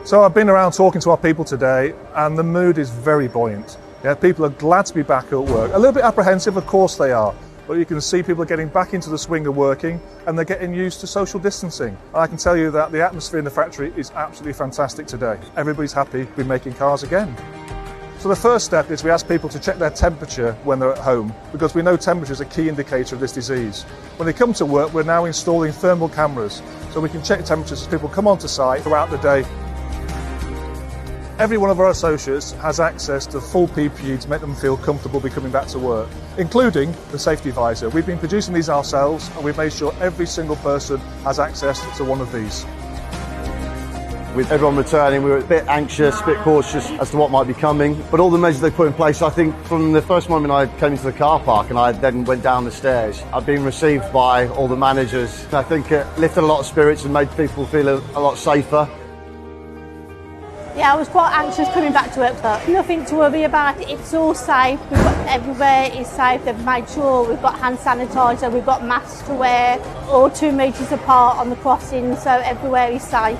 So I've been around talking to our people today, and the mood is very buoyant. Yeah, people are glad to be back at work. A little bit apprehensive, of course they are, but you can see people are getting back into the swing of working, and they're getting used to social distancing. And I can tell you that the atmosphere in the factory is absolutely fantastic today. Everybody's happy to be making cars again. So the first step is we ask people to check their temperature when they're at home, because we know temperature is a key indicator of this disease. When they come to work, we're now installing thermal cameras, so we can check temperatures as people come onto site throughout the day. Every one of our associates has access to full PPE to make them feel comfortable be coming back to work, including the safety visor. We've been producing these ourselves, and we've made sure every single person has access to one of these. With everyone returning, we were a bit anxious, a bit cautious as to what might be coming. But all the measures they put in place, I think from the first moment I came into the car park and I then went down the stairs, I've been received by all the managers. I think it lifted a lot of spirits and made people feel a lot safer. Yeah, I was quite anxious coming back to work, but nothing to worry about. It's all safe. Everywhere is safe. They've made sure we've got hand sanitizer, we've got masks to wear, all 2 metres apart on the crossing, so everywhere is safe.